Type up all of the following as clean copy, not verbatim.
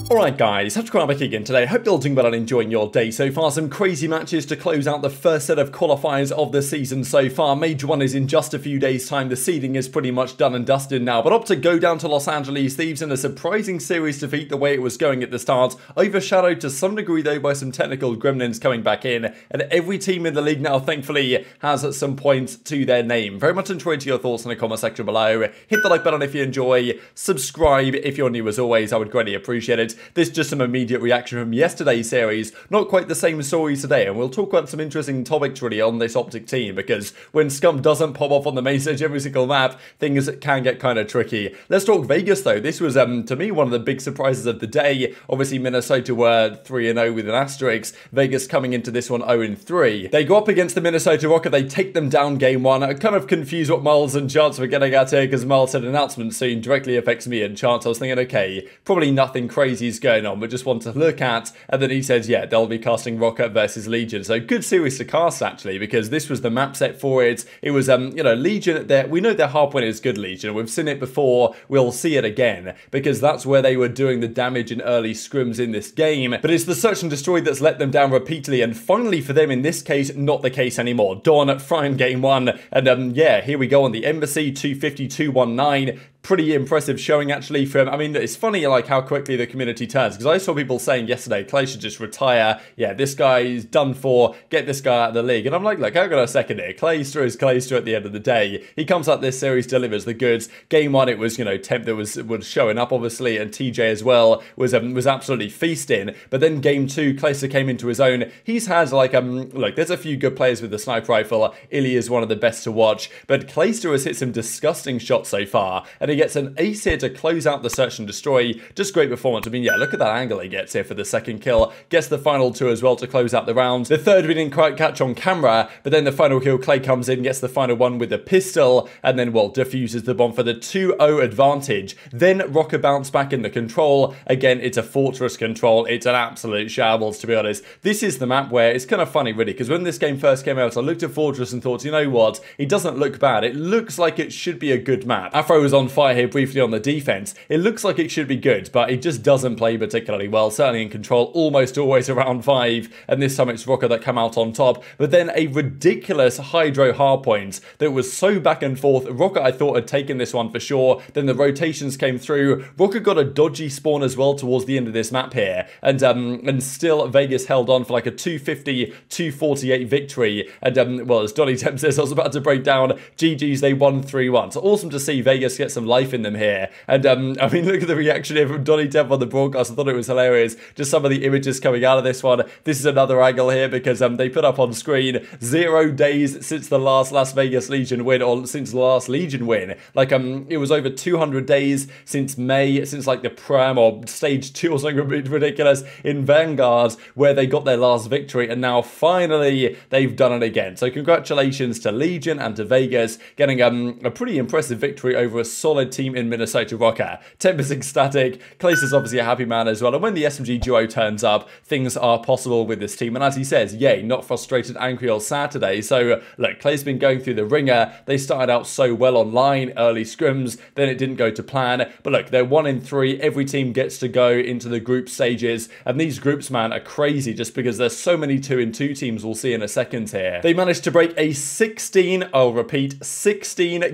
Alright guys, TacticalRab back again today. Hope you're all doing well and enjoying your day so far. Some crazy matches to close out the first set of qualifiers of the season so far. Major one is in just a few days time. The seeding is pretty much done and dusted now. But OpTic go down to Los Angeles Thieves in a surprising series defeat the way it was going at the start. Overshadowed to some degree though by some technical gremlins coming back in. And every team in the league now thankfully has some points to their name. Very much enjoyed your thoughts in the comment section below. Hit the like button if you enjoy. Subscribe if you're new as always. I would greatly appreciate it. This just some immediate reaction from yesterday's series. Not quite the same story today, and we'll talk about some interesting topics really on this OpTic team, because when Scump doesn't pop off on the main stage every single map, things can get kind of tricky. Let's talk Vegas though. This was, to me, one of the big surprises of the day. Obviously, Minnesota were 3-0 with an asterisk. Vegas coming into this one 0-3. They go up against the Minnesota Rokkr. They take them down game one. I kind of confused what Miles and Chance were getting at here, because Miles said announcement soon directly affects me and Chance. I was thinking, okay, probably nothing crazy is going on, but just want to look at. And then he says, yeah, they'll be casting Rokkr versus Legion. So good series to cast actually, because this was the map set for it. It was, you know, Legion, we know their hard point is good Legion. We've seen it before. We'll see it again, because that's where they were doing the damage in early scrims in this game. But it's the search and destroy that's let them down repeatedly. And finally for them in this case, not the case anymore. Dawn frying game one. And yeah, here we go on the Embassy, 250-219. Pretty impressive showing actually from, I mean, it's funny like how quickly the community turns, because I saw people saying yesterday, Clay should just retire. Yeah, this guy is done for. Get this guy out of the league. And I'm like, look, hang on a second here. Clayster is Clayster at the end of the day. He comes out this series, delivers the goods. Game one, it was, you know, Temp that was showing up obviously, and TJ as well was absolutely feasting. But then game two, Clayster came into his own. He's had like, look, there's a few good players with the sniper rifle. iLLeY is one of the best to watch, but Clayster has hit some disgusting shots so far, and he gets an ace here to close out the search and destroy. Just great performance. I mean, yeah, look at that angle he gets here for the second kill. Gets the final two as well to close out the round. The third we didn't quite catch on camera, but then the final kill, Clay comes in, gets the final one with the pistol, and then, well, defuses the bomb for the 2-0 advantage. Then Rokkr bounce back in the control. Again, it's a fortress control. It's an absolute shambles, to be honest. This is the map where it's kind of funny, really, because when this game first came out, I looked at Fortress and thought, you know what? It doesn't look bad. It looks like it should be a good map. Afro was on fire here briefly on the defense. It looks like it should be good, but it just doesn't play particularly well. Certainly in control, almost always around 5, and this time it's Rokkr that come out on top. But then a ridiculous hydro hardpoint that was so back and forth. Rokkr, I thought, had taken this one for sure. Then the rotations came through. Rokkr got a dodgy spawn as well towards the end of this map here, and still Vegas held on for like a 250-248 victory. And well, as Donny Temp says, I was about to break down. GG's, they won 3-1. So awesome to see Vegas get some life in them here. And I mean, look at the reaction here from Donny Temp on the broadcast. I thought it was hilarious. Just some of the images coming out of this one. This is another angle here, because they put up on screen 0 days since the last Las Vegas Legion win, or since the last Legion win. Like, it was over 200 days since May, since like the Prem or stage 2 or something ridiculous in Vanguard, where they got their last victory, and now finally they've done it again. So congratulations to Legion and to Vegas, getting a pretty impressive victory over a solid team in Minnesota Rokkr. Temp is ecstatic. Clayster's obviously a happy man as well, and when the SMG duo turns up, things are possible with this team. And as he says, yay, not frustrated, angry or sad today. So look, Clay's been going through the ringer. They started out so well online, early scrims, then it didn't go to plan. But look, they're 1-3. Every team gets to go into the group stages, and these groups, man, are crazy just because there's so many 2-2 teams we'll see in a second here. They managed to break a 16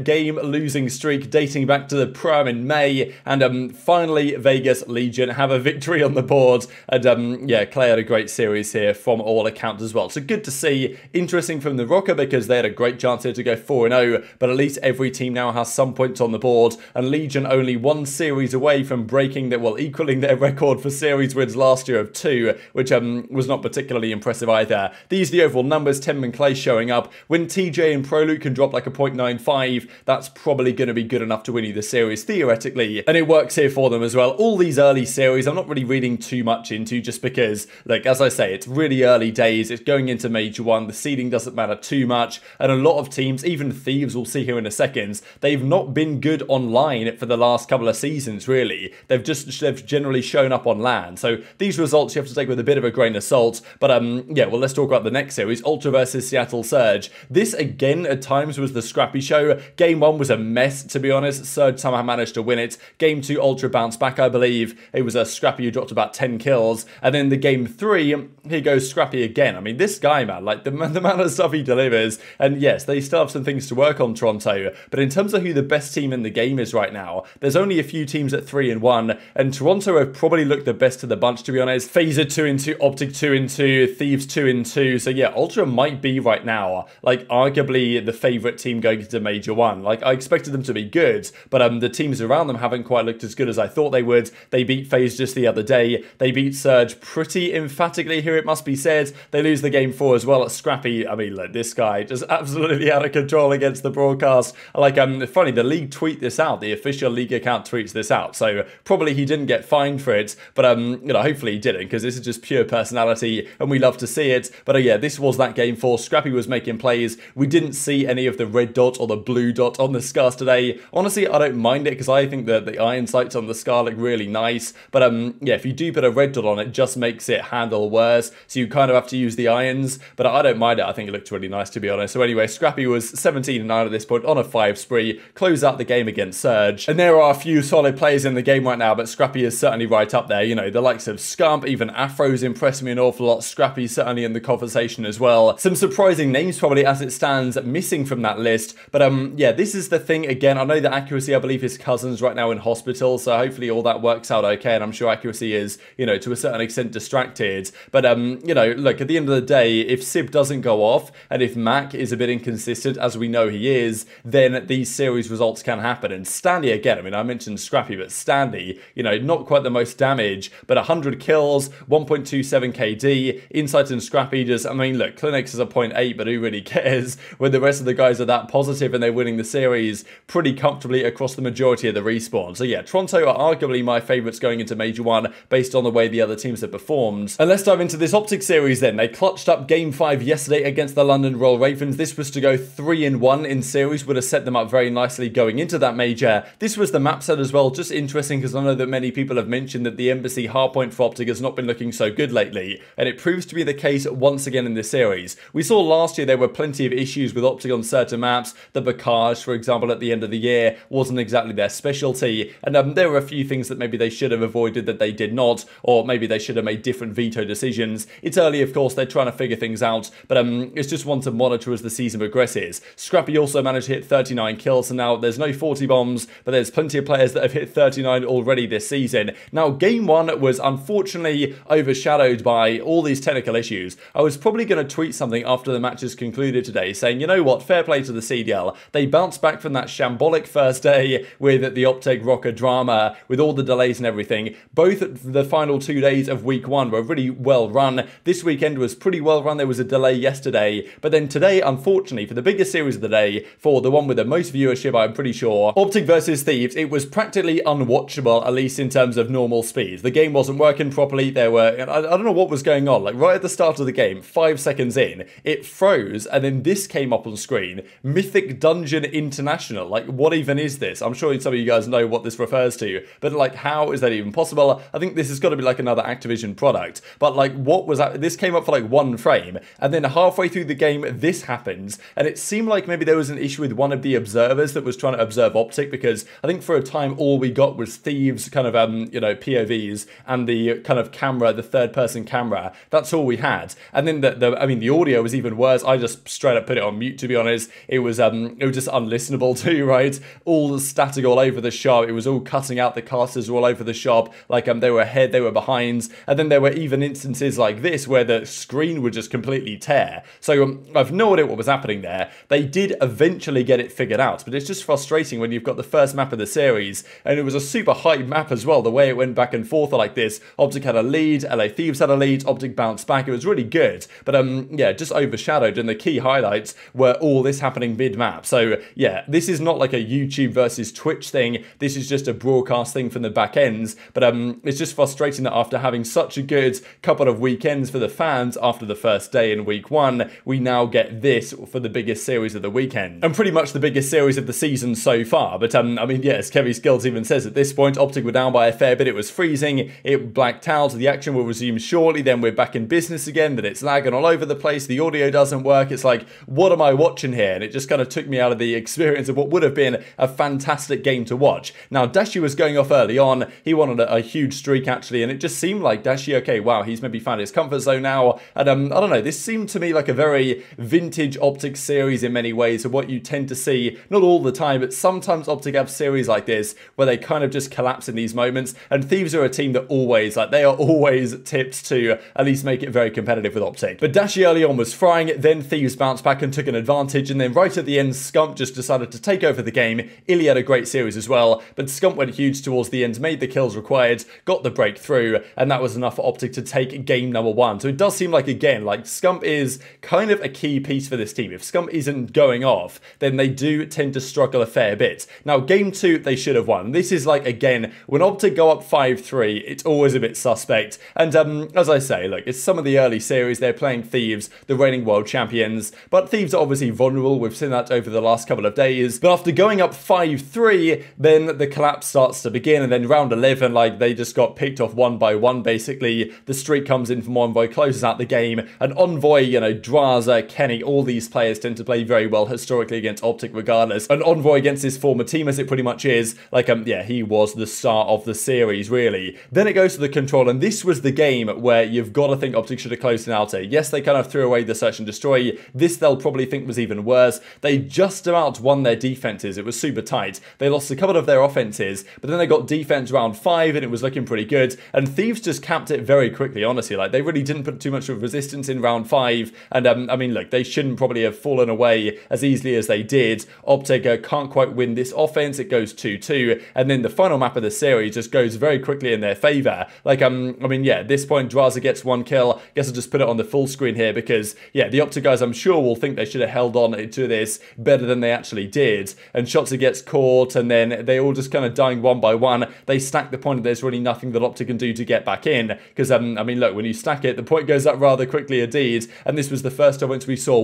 game losing streak dating back to the Prem in May, and finally Vegas Legion have a victory on the board. And yeah, Clay had a great series here from all accounts as well. So good to see. Interesting from the Rokkr, because they had a great chance here to go 4-0, but at least every team now has some points on the board, and Legion only one series away from breaking that, well, equaling their record for series wins last year of 2, which was not particularly impressive either. These are the overall numbers. Tim and Clay showing up. When TJ and Prolude can drop like a 0.95, that's probably going to be good enough to win you the series theoretically, and it works here for them as well. All these early series I'm not really reading too much into, just because, like, as I say, it's really early days. It's going into Major 1. The seeding doesn't matter too much, and a lot of teams, even Thieves, we'll see here in a second, they've not been good online for the last couple of seasons, really. They've generally shown up on LAN. So these results you have to take with a bit of a grain of salt. But yeah, well, let's talk about the next series, Ultra versus Seattle Surge. This again at times was the Scrappy show. Game 1 was a mess, to be honest. Surge somehow managed to win it. Game 2, Ultra bounced back, I believe. It was a Scrappy who dropped about 10 kills. And then the game 3, here goes Scrappy again. I mean, this guy, man, like the amount of stuff he delivers. And yes, they still have some things to work on, Toronto. But in terms of who the best team in the game is right now, there's only a few teams at 3-1. And Toronto have probably looked the best of the bunch, to be honest. FaZe 2-2, OpTic 2-2, Thieves 2-2. So yeah, Ultra might be right now, like, arguably the favourite team going into Major 1. Like, I expected them to be good, but the teams around them haven't quite looked as good as I thought they would. They beat FaZe just the other day. They beat Surge pretty emphatically here, it must be said. They lose the game 4 as well at Scrappy. I mean, look, this guy just absolutely out of control against the broadcast. Like, funny, the league tweet this out. The official league account tweets this out, so probably he didn't get fined for it, but you know, hopefully he didn't, because this is just pure personality, and we love to see it. But yeah, this was that game 4. Scrappy was making plays. We didn't see any of the red dot or the blue dot on the scars today. Honestly, I don't mind it, because I think that the iron sights on the scar look really nice, but yeah, if you do put a red dot on it, just makes it handle worse, so you kind of have to use the irons, but I don't mind it. I think it looked really nice, to be honest. So anyway, Scrappy was 17-9 at this point on a 5 spree, close out the game against Surge, and there are a few solid players in the game right now, but Scrappy is certainly right up there. You know, the likes of Scump, even Afro's impressed me an awful lot. Scrappy's certainly in the conversation as well. Some surprising names probably as it stands missing from that list, but yeah, this is the thing. Again, I know that Accuracy, I believe his cousin's right now in hospital, so hopefully all that works out okay, and I'm sure Accuracy is, you know, to a certain extent distracted, but you know, look, at the end of the day, if Sib doesn't go off, and if Mack is a bit inconsistent, as we know he is, then these series results can happen. And Standy, again, I mean, I mentioned Scrappy, but Standy, you know, not quite the most damage, but 100 kills, 1.27 KD, Insight and Scrappy just, I mean, look, CleanX is a 0.8, but who really cares when the rest of the guys are that positive and they're winning the series pretty comfortably across the majority of the respawn. So yeah, Toronto are arguably my favourites going into Major 1 based on the way the other teams have performed. And let's dive into this OpTic series then. They clutched up Game 5 yesterday against the London Royal Ravens. This was to go 3-1 in series, would have set them up very nicely going into that major. This was the map set as well, just interesting because I know that many people have mentioned that the Embassy hardpoint for OpTic has not been looking so good lately, and it proves to be the case once again in this series. We saw last year there were plenty of issues with OpTic on certain maps. The Bacage, for example, at the end of the year wasn't exactly their specialty, and there were a few things that maybe they should have avoided that they did not, or maybe they should have made different veto decisions. It's early, of course, they're trying to figure things out, but it's just one to monitor as the season progresses. Scrappy also managed to hit 39 kills, so now there's no 40 bombs, but there's plenty of players that have hit 39 already this season. Now, Game 1 was unfortunately overshadowed by all these technical issues. I was probably going to tweet something after the matches concluded today saying, you know what, fair play to the CDL. They bounced back from that shambolic first day with the OpTic Rokkr drama, with all the delays and everything. Both the final 2 days of week 1 were really well run. This weekend was pretty well run. There was a delay yesterday, but then today, unfortunately, for the biggest series of the day, for the one with the most viewership, I'm pretty sure, OpTic versus Thieves, it was practically unwatchable, at least in terms of normal speeds. The game wasn't working properly. There were, I don't know what was going on, like right at the start of the game, 5 seconds in, it froze, and then this came up on screen, Mythic Dungeon International. Like, what even is this? I'm sure some of you guys know what this refers to, but like, how is that even possible? I think this has got to be like another Activision product, but like, what was that? This came up for like 1 frame, and then halfway through the game, this happens, and it seemed like maybe there was an issue with one of the observers that was trying to observe OpTic, because I think for a time all we got was Thieves kind of you know, POVs and the kind of camera, the third-person camera. That's all we had. And then I mean, the audio was even worse. I just straight up put it on mute, to be honest. It was just unlistenable too, right? All static all over the shop. It was all cutting out. The casters were all over the shop. Like they were ahead, they were behind, and then there were even instances like this where the screen would just completely tear. So I've no idea what was happening there. They did eventually get it figured out, but it's just frustrating when you've got the first map of the series, and it was a super hype map as well, the way it went back and forth like this. OpTic had a lead, LA Thieves had a lead, OpTic bounced back. It was really good, but yeah, just overshadowed, and the key highlights were all this happening mid-map. So yeah, this is not like a YouTube versus Twitch thing. This is just a broadcast thing from the back ends, but it's just frustrating that after having such a good couple of weekends for the fans after the first day in week 1, we now get this for the biggest series of the weekend, and pretty much the biggest series of the season so far. But I mean, yes, Kevy Skills even says at this point, OpTic were down by a fair bit. It was freezing, it blacked out, the action will resume shortly, then we're back in business again, but it's lagging all over the place, the audio doesn't work. It's like, what am I watching here? And it just kind of took me out of the experience of what would have been a fantastic game to watch. Now, Dashy was going off early on. He wanted a huge streak, actually, and it just seemed like Dashy, okay, wow, he's maybe found his comfort zone now. And I don't know, this seemed to me like a very vintage OpTic series in many ways of what you tend to see, not all the time, but sometimes OpTic have series like this where they kind of just collapse in these moments. And Thieves are a team that always, like, they are always tipped to at least make it very competitive with OpTic. But Dashy early on was frying, then Thieves bounced back and took an advantage, and then right at the end, Scump just decided to take over the game. iLLeY had a great series as well, but Scump went huge towards the end, made the kills required, got the breakthrough, and that was enough for OpTic to take game number 1. So it does seem like, again, like Scump is kind of a key piece for this team. If Scump isn't going off, then they do tend to struggle a fair bit. Now, game 2, they should have won. This is like, again, when OpTic go up 5-3, it's always a bit suspect. And as I say, look, it's some of the early series. They're playing Thieves, the reigning world champions, but Thieves are obviously vulnerable. We've seen that over the last couple of days. But after going up 5-3, then the collapse starts to begin, and then round 11, like, they just got picked off one by one, basically. The streak comes in from Envoy, closes out the game, and Envoy, you know, Drazah, Kenny, all these players tend to play very well historically against OpTic regardless. And Envoy against his former team, as it pretty much is, like, yeah, he was the star of the series, really. Then it goes to the control, and this was the game where you've got to think OpTic should have closed it out here. Yes, they kind of threw away the search and destroy. This they'll probably think was even worse. They just about won their defenses. It was super tight. They lost a couple of their offenses, but then they got defense round 5, and it was looking pretty good. And Thieves just capped it very quickly, honestly. Like, they really didn't put too much of resistance in round 5. And I mean, look, they shouldn't probably have fallen away as easily as they did. OpTic can't quite win this offense. It goes 2-2, and then the final map of the series just goes very quickly in their favor. Like, I mean, yeah, at this point, Drazah gets 1 kill. Guess I'll just put it on the full screen here because, yeah, the OpTic guys, I'm sure, will think they should have held on to this better than they actually did. And Shotzzy gets caught, and then they all just kind of dying one by one. They stack the point, and there's really nothing that OpTic can do to get back in because, I mean, look, when you stack it, the point goes up rather quickly indeed, and this was the first offense we saw.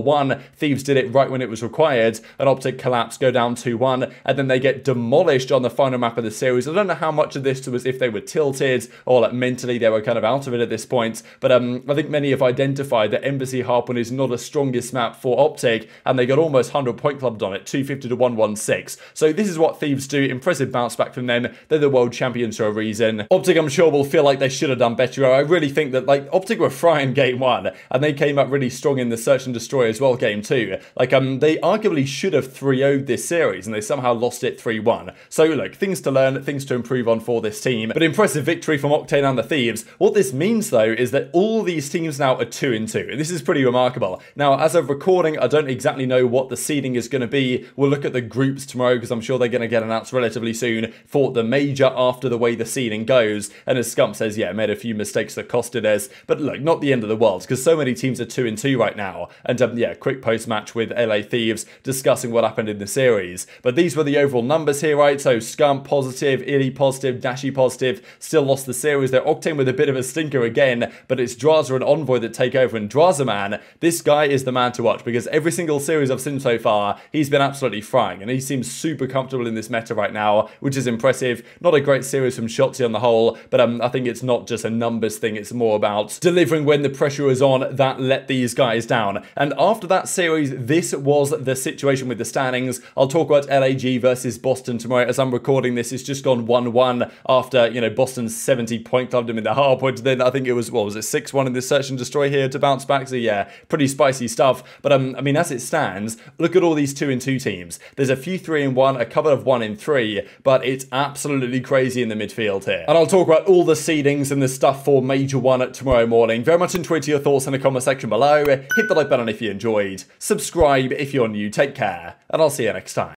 Thieves did it right when it was required, and OpTic collapsed, go down 2-1, and then they get demolished on the final map of the series. I don't know how much of this was if they were tilted or like mentally they were kind of out of it at this point, but I think many have identified that Embassy Harpoon is not a strongest map for OpTic, and they got almost 100 point clubbed on it, 250 to 116. So this is what Thieves do. Impressive bounce back from them. They're the world champions for a reason. OpTic, I'm sure, will feel like they should have done better. I really think that, like, OpTic were frying game 1, and they came up really strong in the search and destroy as well game 2. Like, they arguably should have 3-0'd this series, and they somehow lost it 3-1. So look, things to learn, things to improve on for this team. But impressive victory from Octane and the Thieves. What this means, though, is that all these teams now are 2-2. This is pretty remarkable. Now, as of recording, I don't exactly know what the seeding is going to be. We'll look at the groups tomorrow because I'm sure they're going to get announced relatively soon for the major after the way the seeding goes. And as Scump says, yeah, made a few mistakes that costed us. But look, not the end of the world because so many teams are 2-2 right now. And yeah, quick post-match with LA Thieves discussing what happened in the series. But these were the overall numbers here, right? So Scump positive, iLLeY positive, Dashy positive, still lost the series. They're Octane with a bit of a stinker again, but it's Drazah and Envoy that take over. And Drazah, man, this guy is the man to watch because every single series I've seen so far, he's been absolutely frying, and he seems super comfortable in this meta right now, which is impressive. Not a great series from Shotzzy on the whole, but I think it's not just a numbers thing, it's more about delivering when the pressure was on that let these guys down. And after that series, this was the situation with the standings. I'll talk about LAG versus Boston tomorrow. As I'm recording this, it's just gone 1-1 after, you know, Boston's 70 point clubbed him in the hard point. Then I think it was, what was it, 6-1 in this search and destroy here to bounce back. So yeah, pretty spicy stuff. But I mean, as it stands, look at all these 2-2 teams. There's a few 3-1, a couple of 1-3, but it's absolutely crazy in the midfield here. And I'll talk about all the seedings and the stuff for Major 1 tomorrow morning. Very much enjoyed your thoughts in the comment section below. Hit the like button if you enjoyed. Subscribe if you're new. Take care, and I'll see you next time.